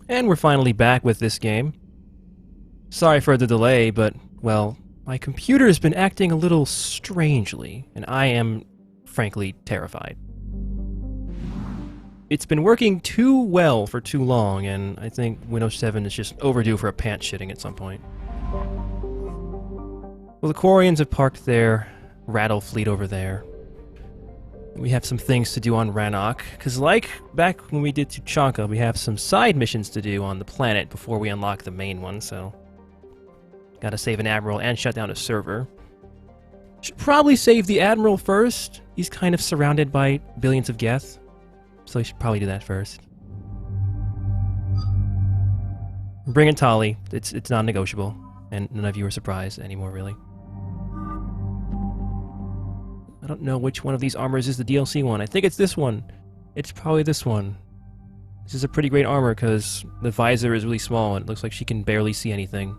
And we're finally back with this game. Sorry for the delay, but, well, my computer has been acting a little strangely, and I am, frankly, terrified. It's been working too well for too long, and I think Windows 7 is just overdue for a pants shitting at some point. Well, the Quarians have parked their rattle fleet over there. We have some things to do on Rannoch, because like back when we did Tuchanka, we have some side missions to do on the planet before we unlock the main one, so... Gotta save an Admiral and shut down a server. Should probably save the Admiral first. He's kind of surrounded by billions of Geth, so we should probably do that first. Bring in Tali. It's non-negotiable, and none of you are surprised anymore, really. I don't know which one of these armors is the DLC one. I think it's this one. It's probably this one. This is a pretty great armor because the visor is really small and it looks like she can barely see anything.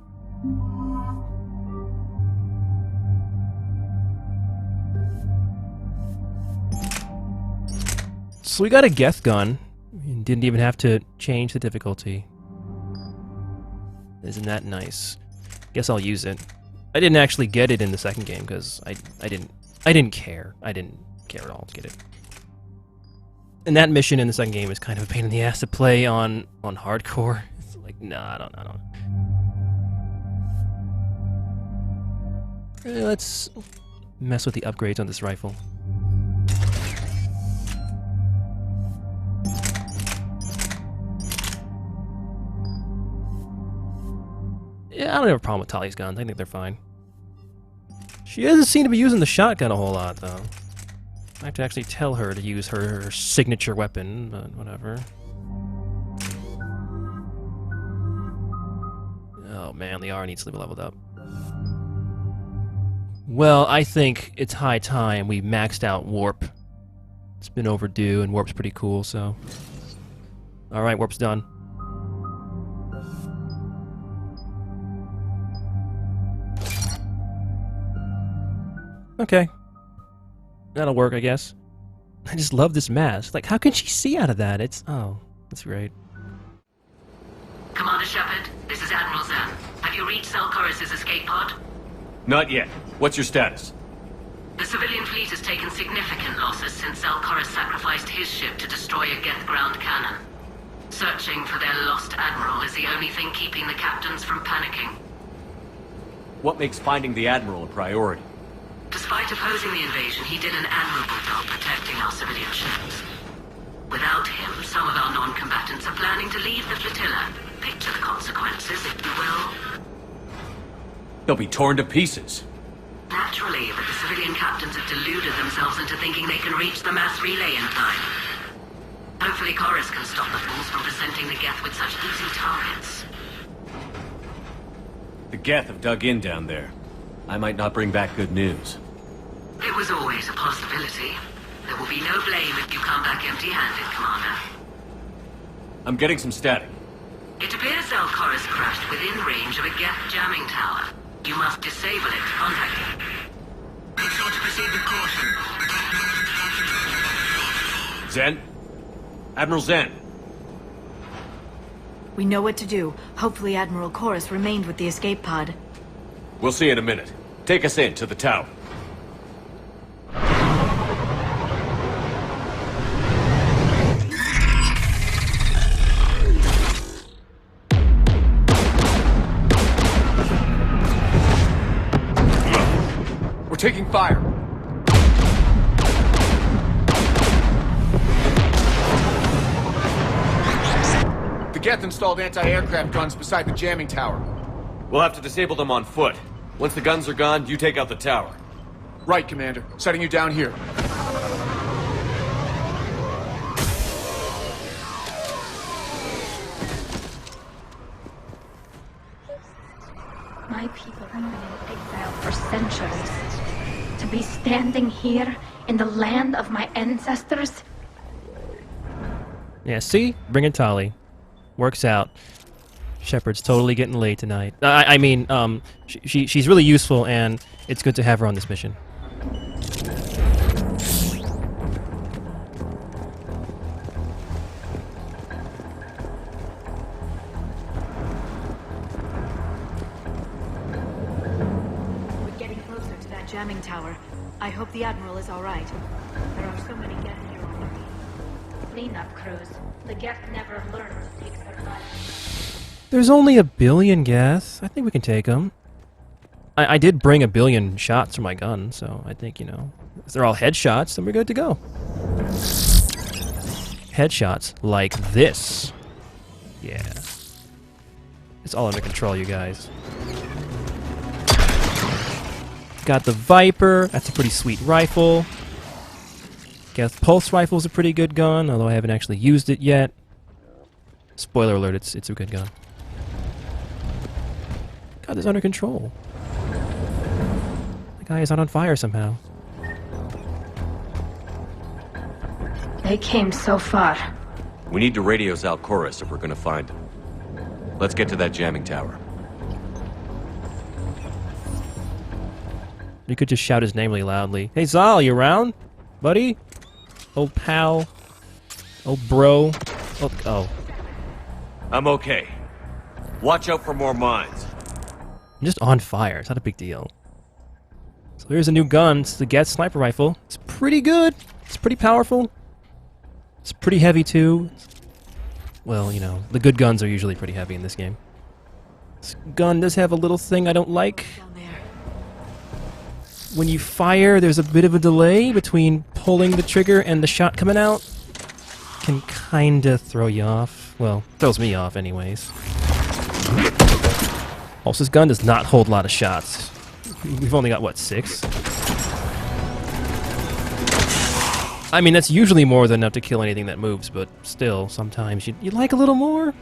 So we got a Geth gun. And didn't even have to change the difficulty. Isn't that nice? Guess I'll use it. I didn't actually get it in the second game because I didn't care. I didn't care at all to get it. And that mission in the second game is kind of a pain in the ass to play on hardcore. It's like, nah, I don't. Let's mess with the upgrades on this rifle. Yeah, I don't have a problem with Tali's guns. I think they're fine. She doesn't seem to be using the shotgun a whole lot, though. I have to actually tell her to use her signature weapon, but whatever. Oh man, the R needs to be leveled up. Well, I think it's high time we maxed out Warp. It's been overdue, and Warp's pretty cool, so... Alright, Warp's done. Okay. That'll work, I guess. I just love this mask. Like, how can she see out of that? Oh, that's great. Commander Shepard, this is Admiral Zan. Have you reached Selchoris' escape pod? Not yet. What's your status? The civilian fleet has taken significant losses since Selchoris sacrificed his ship to destroy a Geth ground cannon. Searching for their lost Admiral is the only thing keeping the captains from panicking. What makes finding the Admiral a priority? Despite opposing the invasion, he did an admirable job protecting our civilian ships. Without him, some of our non-combatants are planning to leave the flotilla. Picture the consequences, if you will. They'll be torn to pieces. Naturally, but the civilian captains have deluded themselves into thinking they can reach the mass relay in time. Hopefully Chorus can stop the fools from presenting the Geth with such easy targets. The Geth have dug in down there. I might not bring back good news. It was always a possibility. There will be no blame if you come back empty-handed, Commander. I'm getting some static. It appears Selchoris crashed within range of a Geth jamming tower. You must disable it to contact it. Make sure to proceed with caution. Zen? Admiral Zen? We know what to do. Hopefully Admiral Chorus remained with the escape pod. We'll see in a minute. Take us in to the tower. We're taking fire. The Geth installed anti-aircraft guns beside the jamming tower. We'll have to disable them on foot. Once the guns are gone, you take out the tower. Right, Commander. Setting you down here. My people have been in exile for centuries. To be standing here in the land of my ancestors? Yeah, see? Bring in Tali. Works out. Shepard's totally getting laid tonight. She's really useful, and it's good to have her on this mission. jamming tower. I hope the Admiral is alright. There are so many Geth here already. Cleanup crews. The Geth never learned to take their lives. There's only 1 billion Geth. I think we can take them. I did bring 1 billion shots for my gun, so I think, you know, if they're all headshots, then we're good to go. Headshots like this. Yeah. It's all under control, you guys. Got the Viper. That's a pretty sweet rifle. Geth Pulse Rifle is a pretty good gun, although I haven't actually used it yet. Spoiler alert, it's a good gun. Got this under control. The guy is not on fire somehow. They came so far. We need to radio Zal Chorus if we're gonna find him. Let's get to that jamming tower. You could just shout his name really loudly. Hey Zal, you around? Buddy? Old pal? Old bro? Oh. I'm okay. Watch out for more mines. I'm just on fire. It's not a big deal. So here's a new gun. It's the Geth Sniper Rifle. It's pretty good. It's pretty powerful. It's pretty heavy too. Well, you know, the good guns are usually pretty heavy in this game. This gun does have a little thing I don't like. Down there. When you fire, there's a bit of a delay between pulling the trigger and the shot coming out. Can kinda throw you off. Well, throws me off anyways. Also, this gun does not hold a lot of shots. We've only got, what, 6? I mean, that's usually more than enough to kill anything that moves, but still, sometimes you'd like a little more.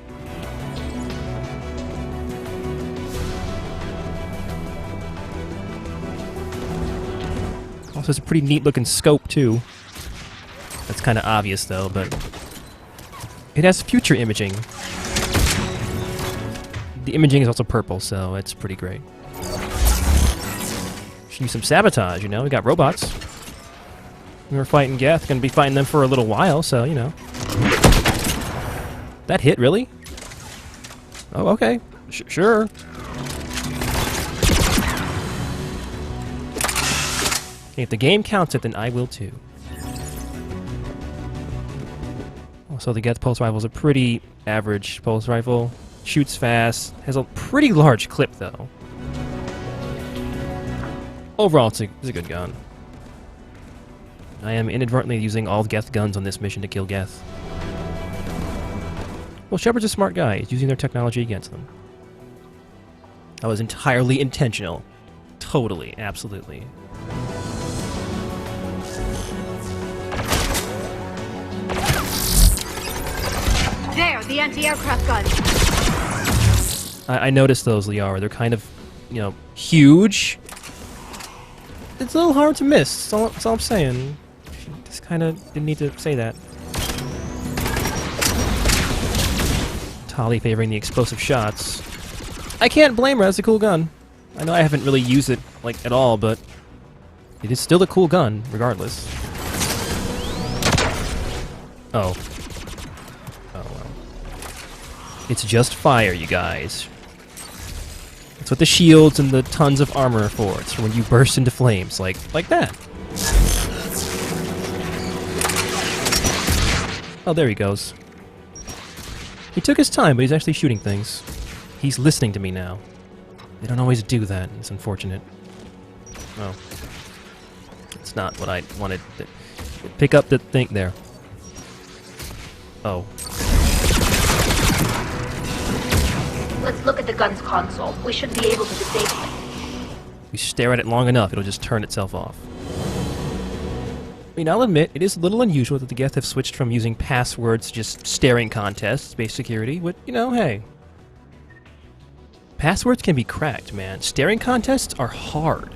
Also, it's a pretty neat looking scope, too. That's kind of obvious, though, but it has future imaging. The imaging is also purple, so it's pretty great. Should use some sabotage, you know? We got robots. We were fighting Geth, gonna be fighting them for a little while, so, you know. That hit, really? Oh, okay. Sure. If the game counts it, then I will too. So the Geth Pulse Rifle is a pretty average pulse rifle. Shoots fast. Has a pretty large clip, though. Overall, it's a good gun. I am inadvertently using all Geth guns on this mission to kill Geth. Well, Shepard's a smart guy. He's using their technology against them. That was entirely intentional. Totally, absolutely. There, the anti-aircraft gun. I noticed those, Liara. They're kind of, you know, huge. It's a little hard to miss. That's all I'm saying. Just kind of didn't need to say that. Tali favoring the explosive shots. I can't blame her. That's a cool gun. I know I haven't really used it, like, at all, but it is still a cool gun, regardless. Oh. Oh, well. It's just fire, you guys. That's what the shields and the tons of armor are for. It's for when you burst into flames, like that. Oh, there he goes. He took his time, but he's actually shooting things. He's listening to me now. They don't always do that. It's unfortunate. Oh. It's not what I wanted. Pick up the thing there. Oh. Let's look at the gun's console. We should be able to disable it. We stare at it long enough, it'll just turn itself off. I mean, I'll admit, it is a little unusual that the Geth have switched from using passwords to just staring contests, space security, but, you know, hey. Passwords can be cracked, man. Staring contests are hard.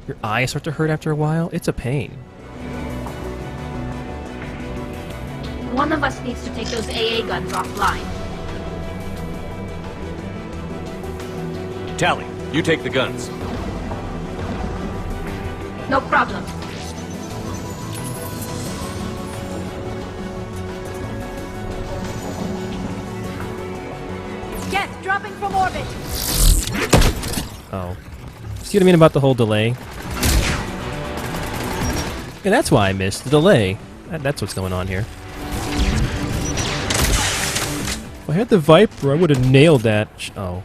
Your eyes start to hurt after a while. It's a pain. One of us needs to take those AA guns offline. Tali, you take the guns. No problem. Geth, dropping from orbit. Oh. See what I mean about the whole delay? And that's why I missed the delay. That's what's going on here. If I had the Viper, I would have nailed that. Oh.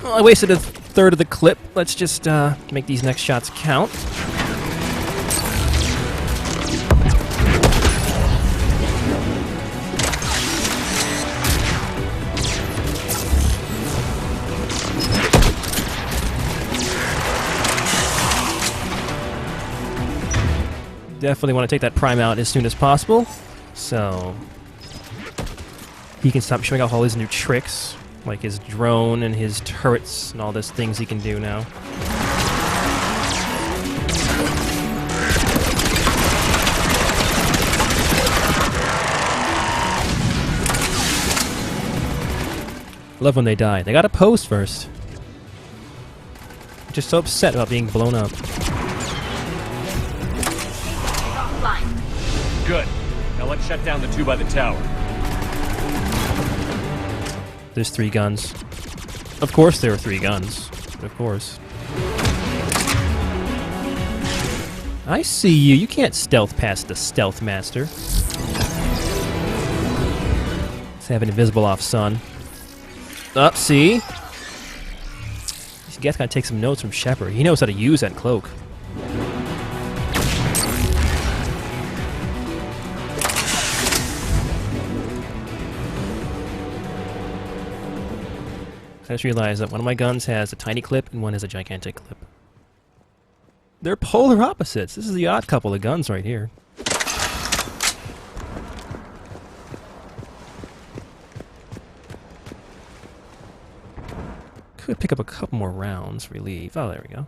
Well, I wasted a third of the clip. Let's just make these next shots count. Definitely want to take that Prime out as soon as possible, so he can stop showing off all his new tricks, like his drone and his turrets and all those things he can do now. Love when they die. They gotta pose first. I'm just so upset about being blown up. Good. Now let's shut down the 2 by the tower. There's 3 guns. Of course there are 3 guns. Of course. I see you. You can't stealth past the Stealth Master. Let's have an invisible off, son. Up, see? This guy's gotta take some notes from Shepard. He knows how to use that cloak. I just realized that one of my guns has a tiny clip and one has a gigantic clip. They're polar opposites. This is the odd couple of guns right here. Could pick up a couple more rounds, relieve. Oh, there we go.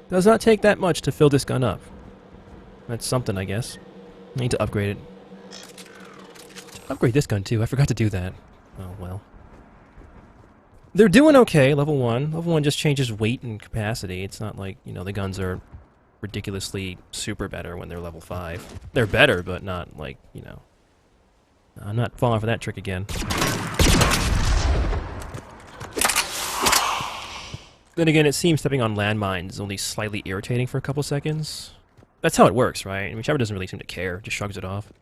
Does not take that much to fill this gun up. That's something, I guess. I need to upgrade it. Upgrade this gun too. I forgot to do that. Oh well. They're doing okay, level 1. Level 1 just changes weight and capacity. It's not like, you know, the guns are ridiculously super better when they're level 5. They're better, but not like, you know. I'm not falling for that trick again. Then again, it seems stepping on landmines is only slightly irritating for a couple seconds. That's how it works, right? I mean, Shepard doesn't really seem to care. Just shrugs it off.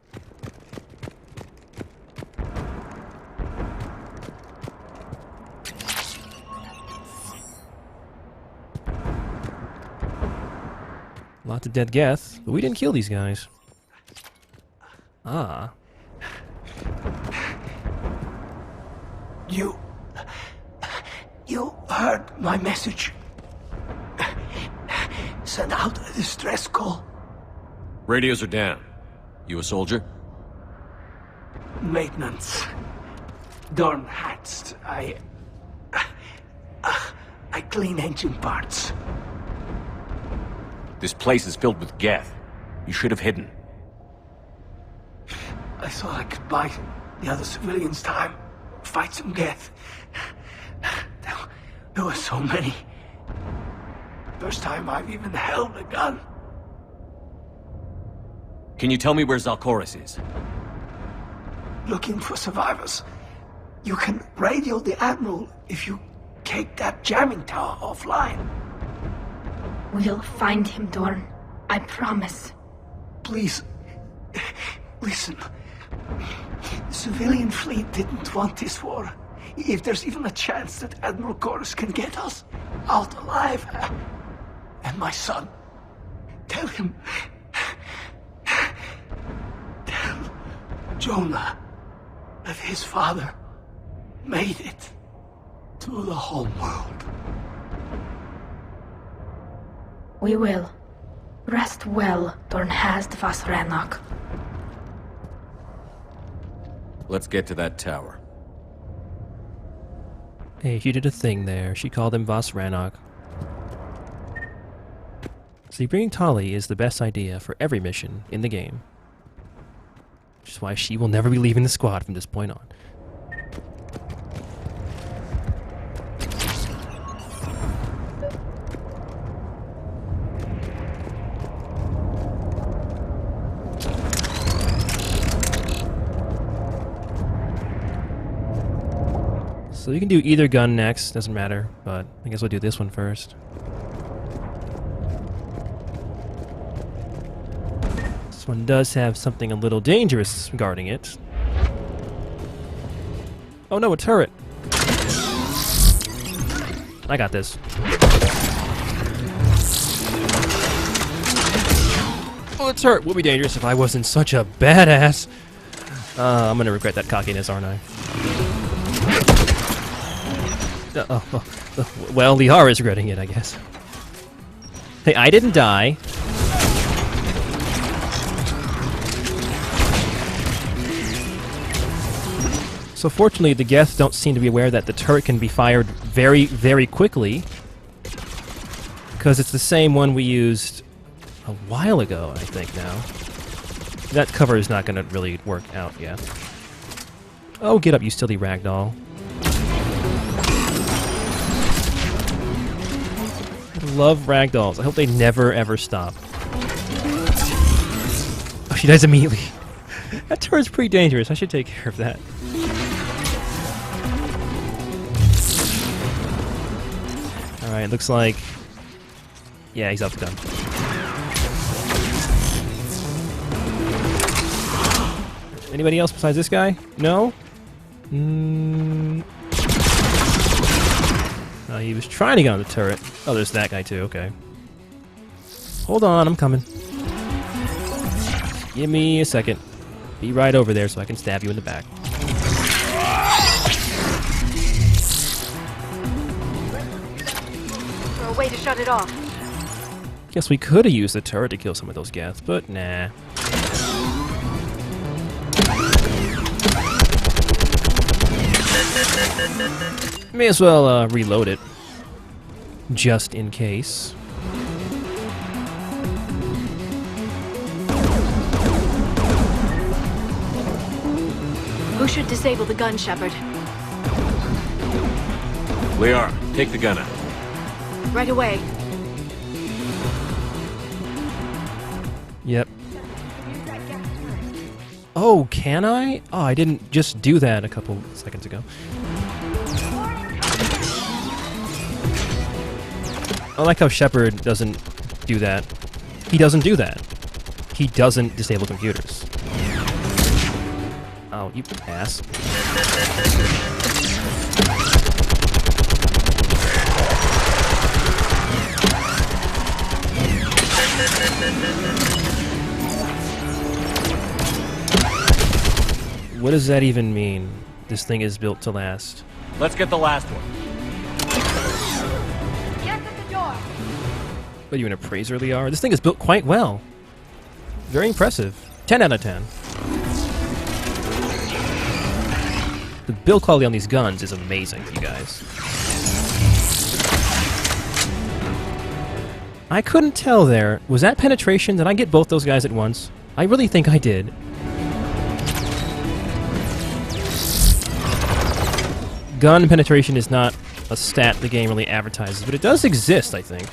Lots of dead Geth, but we didn't kill these guys. Ah. You heard my message. Send out a distress call. Radios are down. You a soldier? Maintenance. Dorn hatched. I clean engine parts. This place is filled with Geth. You should have hidden. I thought I could buy the other civilians time. Fight some Geth. There were so many. First time I've even held a gun. Can you tell me where Zalcoris is? Looking for survivors. You can radio the Admiral if you take that jamming tower offline. We'll find him, Dorn. I promise. Please, listen. The civilian fleet didn't want this war. If there's even a chance that Admiral Chorus can get us out alive, and my son, tell him, tell Jonah that his father made it to the home world. We will. Rest well, Dorn has the Vasranok. Let's get to that tower. Hey, she did a thing there. She called him Vas Ranok. See, bringing Tali is the best idea for every mission in the game. Which is why she will never be leaving the squad from this point on. So you can do either gun next, doesn't matter, but I guess we'll do this one first. This one does have something a little dangerous guarding it. Oh no, a turret! I got this. Oh, a turret would be dangerous if I wasn't such a badass. I'm gonna regret that cockiness, aren't I? Well, Liara is regretting it, I guess. Hey, I didn't die. So fortunately, the Geth don't seem to be aware that the turret can be fired very, very quickly. Because it's the same one we used a while ago, I think, now. That cover is not going to really work out yet. Oh, get up, you silly ragdoll. I love ragdolls. I hope they never, ever stop. Oh, she dies immediately. That turret's pretty dangerous. I should take care of that. Alright, looks like... Yeah, he's out the gun. Anybody else besides this guy? No? Oh, he was trying to get on the turret. Oh, there's that guy too, okay. Hold on, I'm coming. Give me a second. Be right over there so I can stab you in the back. A way to shut it off. Guess we could have used the turret to kill some of those Geth, but nah. May as well reload it. Just in case. Who should disable the gun, Shepard? Liara, take the gun out. Right away. Yep. Oh, can I? Oh, I didn't just do that a couple seconds ago. I like how Shepard doesn't do that. He doesn't do that. He doesn't disable computers. Oh, you ass. What does that even mean? This thing is built to last. Let's get the last one. Get at the door. What are you, an appraiser, Liara? This thing is built quite well. Very impressive. 10 out of 10. The build quality on these guns is amazing, you guys. I couldn't tell there. Was that penetration? Did I get both those guys at once? I really think I did. Gun penetration is not a stat the game really advertises, but it does exist, I think.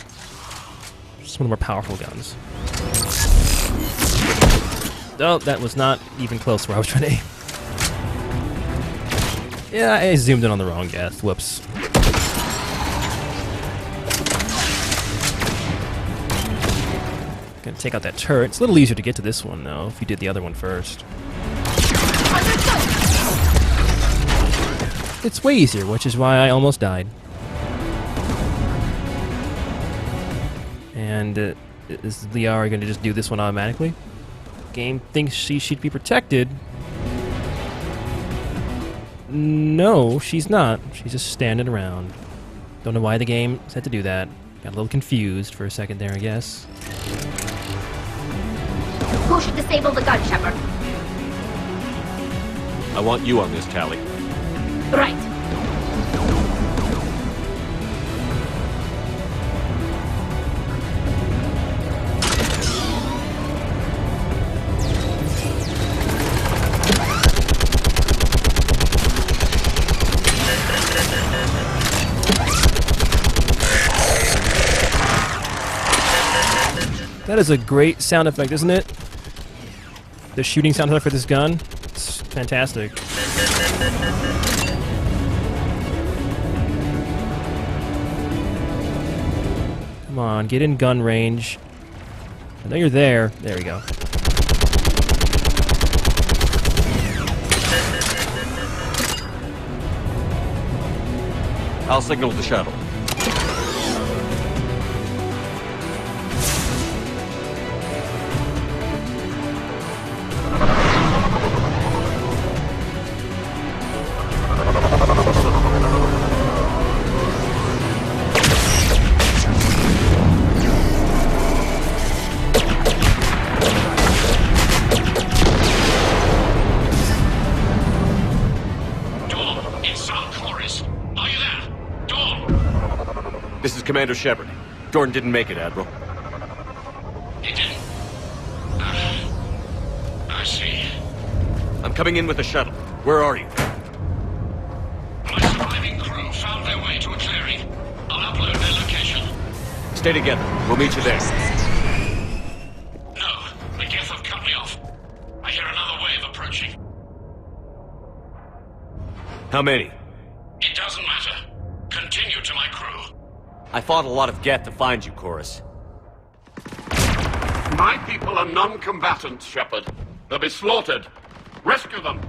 It's one of the more powerful guns. Oh, that was not even close where I was trying to aim. Yeah, I zoomed in on the wrong Geth. Whoops. Gonna take out that turret. It's a little easier to get to this one, though, if you did the other one first. It's way easier, which is why I almost died. And is Liara going to just do this one automatically? Game thinks she should be protected. No, she's not. She's just standing around. Don't know why the game said to do that. Got a little confused for a second there, I guess. Who should disable the gun, Shepard? I want you on this, Tally. Right. That is a great sound effect, isn't it? The shooting sound effect for this gun. It's fantastic. Come on, get in gun range. I know you're there. There we go. I'll signal the shuttle. This is Commander Shepard. Jordan didn't make it, Admiral. He didn't? I see. I'm coming in with a shuttle. Where are you? My surviving crew found their way to a clearing. I'll upload their location. Stay together. We'll meet you there. No, the Geth have cut me off. I hear another wave approaching. How many? It doesn't matter. Continue to my crew. I fought a lot of Geth to find you, Chorus. My people are non-combatants, Shepard. They'll be slaughtered. Rescue them.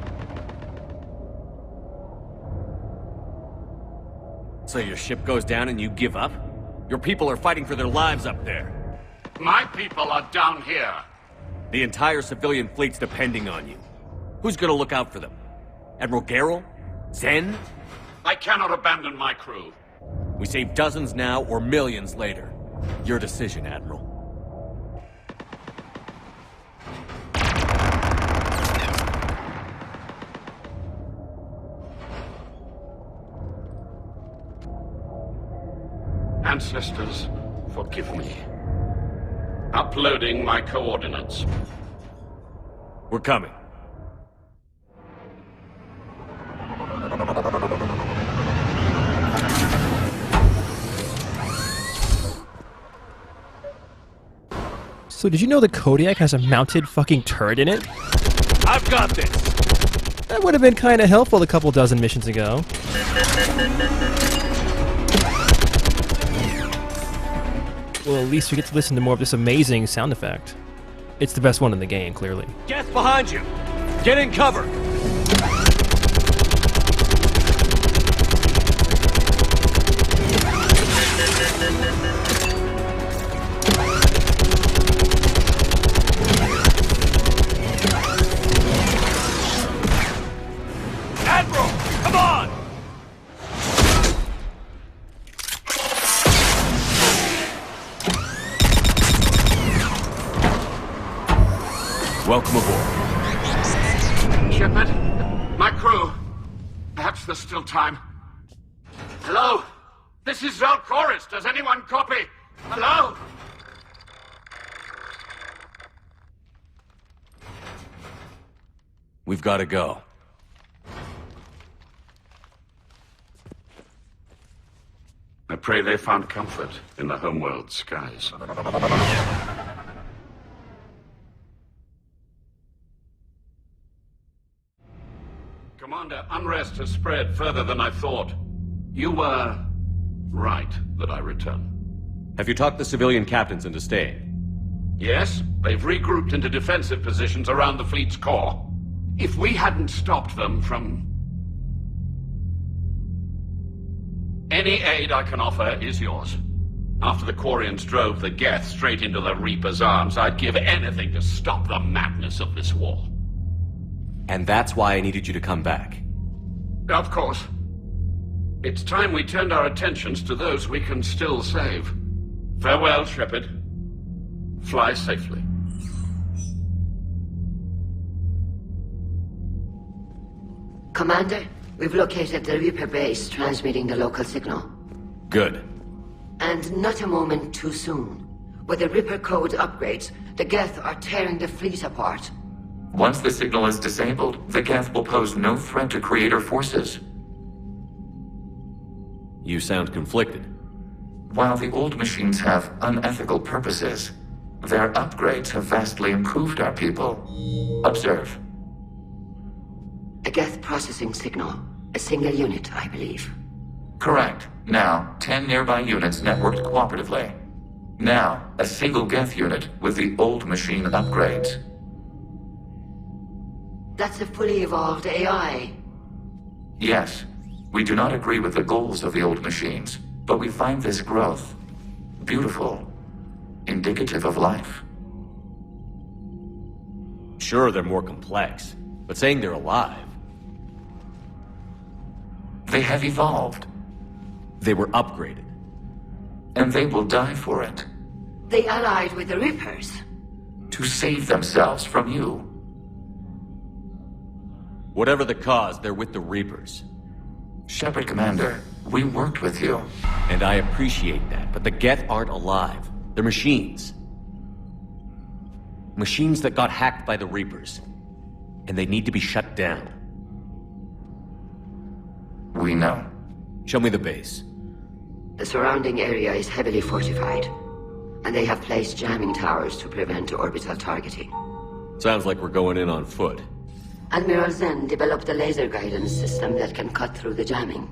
So your ship goes down and you give up? Your people are fighting for their lives up there. My people are down here. The entire civilian fleet's depending on you. Who's gonna look out for them? Admiral Garrel? Zen? I cannot abandon my crew. We save dozens now or millions later. Your decision, Admiral. Ancestors, forgive me. Uploading my coordinates. We're coming. So did you know the Kodiak has a mounted fucking turret in it? I've got this! That would have been kind of helpful a couple dozen missions ago. Well, at least we get to listen to more of this amazing sound effect. It's the best one in the game, clearly. Geth behind you! Get in cover! Admiral! Come on! Welcome aboard. Shepard, my crew. Perhaps there's still time. Hello? This is Zalcoris. Does anyone copy? Hello? We've got to go. I pray they found comfort in the homeworld skies. Commander, unrest has spread further than I thought. You were right that I return. Have you talked the civilian captains into staying? Yes, they've regrouped into defensive positions around the fleet's core. If we hadn't stopped them from... Any aid I can offer is yours. After the Quarians drove the Geth straight into the Reaper's arms, I'd give anything to stop the madness of this war. And that's why I needed you to come back. Of course. It's time we turned our attentions to those we can still save. Farewell, Shepard. Fly safely. Commander, we've located the Reaper base transmitting the local signal. Good. And not a moment too soon. With the Reaper code upgrades, the Geth are tearing the fleet apart. Once the signal is disabled, the Geth will pose no threat to Creator forces. You sound conflicted. While the old machines have unethical purposes, their upgrades have vastly improved our people. Observe. A Geth processing signal. A single unit, I believe. Correct. Now, 10 nearby units networked cooperatively. Now, a single Geth unit with the old machine upgrades. That's a fully evolved AI. Yes, we do not agree with the goals of the old machines, but we find this growth beautiful, indicative of life. Sure, they're more complex, but saying they're alive. They have evolved, They were upgraded. and they will die for it, They allied with the Reapers. to save themselves from you. Whatever the cause, they're with the Reapers. Shepard Commander, we worked with you. And I appreciate that, but the Geth aren't alive. They're machines. Machines that got hacked by the Reapers. And they need to be shut down. We know. Show me the base. The surrounding area is heavily fortified, and they have placed jamming towers to prevent orbital targeting. Sounds like we're going in on foot. Admiral Zen developed a laser guidance system that can cut through the jamming.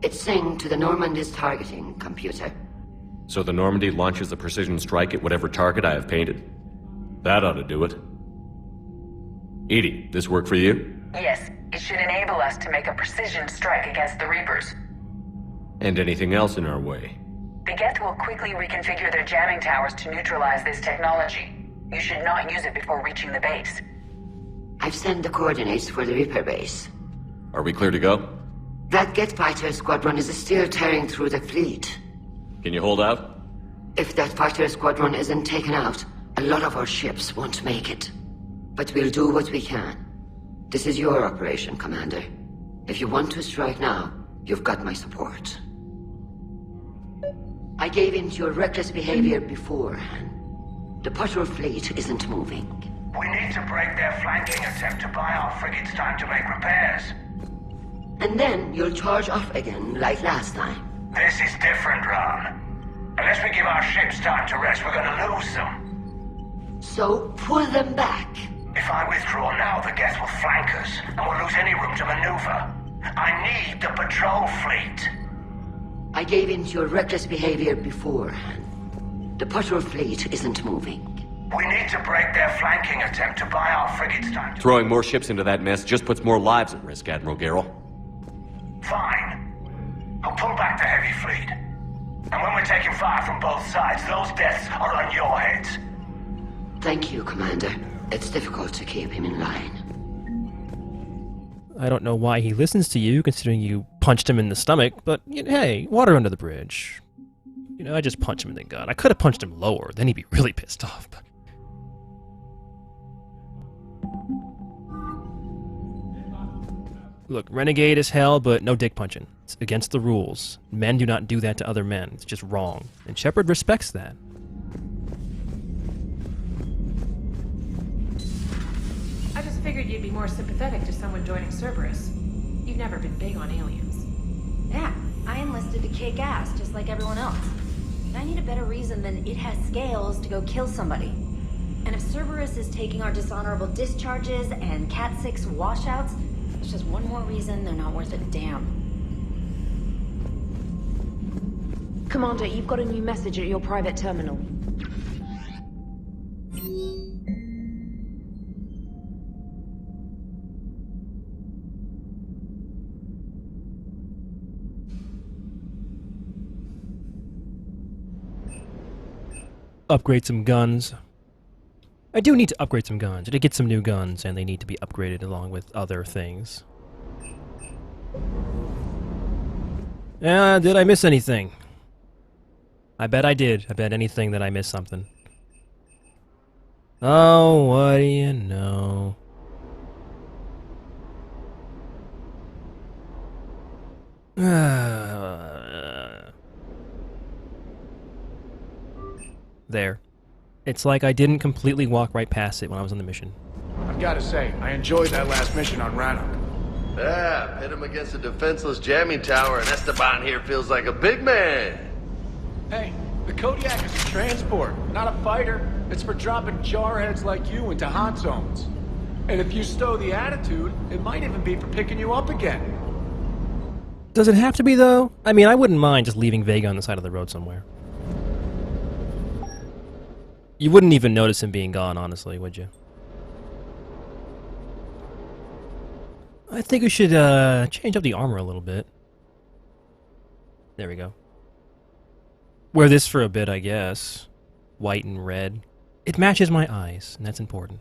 It's synced to the Normandy's targeting computer. So the Normandy launches a precision strike at whatever target I have painted? That ought to do it. Edie, this work for you? Yes, it should enable us to make a precision strike against the Reapers. And anything else in our way? The Geth will quickly reconfigure their jamming towers to neutralize this technology. You should not use it before reaching the base. I've sent the coordinates for the Reaper base. Are we clear to go? That Geth fighter squadron is still tearing through the fleet. Can you hold out? If that fighter squadron isn't taken out, a lot of our ships won't make it. But we'll do what we can. This is your operation, Commander. If you want to strike now, you've got my support. I gave in to your reckless behavior beforehand. The patrol fleet isn't moving. We need to break their flanking attempt to buy our frigates time to make repairs. And then you'll charge off again, like last time. This is different, Ron. Unless we give our ships time to rest, we're gonna lose them. So, pull them back. If I withdraw now, the Geth will flank us, and we'll lose any room to maneuver. I need the patrol fleet. I gave in to your reckless behavior beforehand. The patrol fleet isn't moving. We need to break their flanking attempt to buy our frigates time to... Throwing more ships into that mess just puts more lives at risk, Admiral Garrel. Fine. I'll pull back the heavy fleet. And when we're taking fire from both sides, those deaths are on your heads. Thank you, Commander. It's difficult to keep him in line. I don't know why he listens to you, considering you punched him in the stomach, but hey, water under the bridge. You know, I just punched him in the gut. I could have punched him lower, then he'd be really pissed off. But... Look, renegade as hell, but no dick punching. It's against the rules. Men do not do that to other men. It's just wrong. And Shepard respects that. I just figured you'd be more sympathetic to someone joining Cerberus. You've never been big on aliens. Yeah, I enlisted to kick ass, just like everyone else. And I need a better reason than it has scales to go kill somebody. And if Cerberus is taking our dishonorable discharges and Cat 6 washouts, it's just one more reason they're not worth a damn. Commander, you've got a new message at your private terminal. Upgrade some guns. I do need to upgrade some guns. I did get some new guns, and they need to be upgraded along with other things. Did I miss anything? I bet I did. I bet anything that I missed something. Oh, what do you know? There. It's like I didn't completely walk right past it when I was on the mission. I've got to say, I enjoyed that last mission on Rannoch. Yeah, pit him against a defenseless jamming tower, and Esteban here feels like a big man. Hey, the Kodiak is a transport, not a fighter. It's for dropping jarheads like you into hot zones. And if you stow the attitude, it might even be for picking you up again. Does it have to be, though? I mean, I wouldn't mind just leaving Vega on the side of the road somewhere. You wouldn't even notice him being gone, honestly, would you? I think we should change up the armor a little bit. There we go. Wear this for a bit, I guess. White and red. It matches my eyes, and that's important.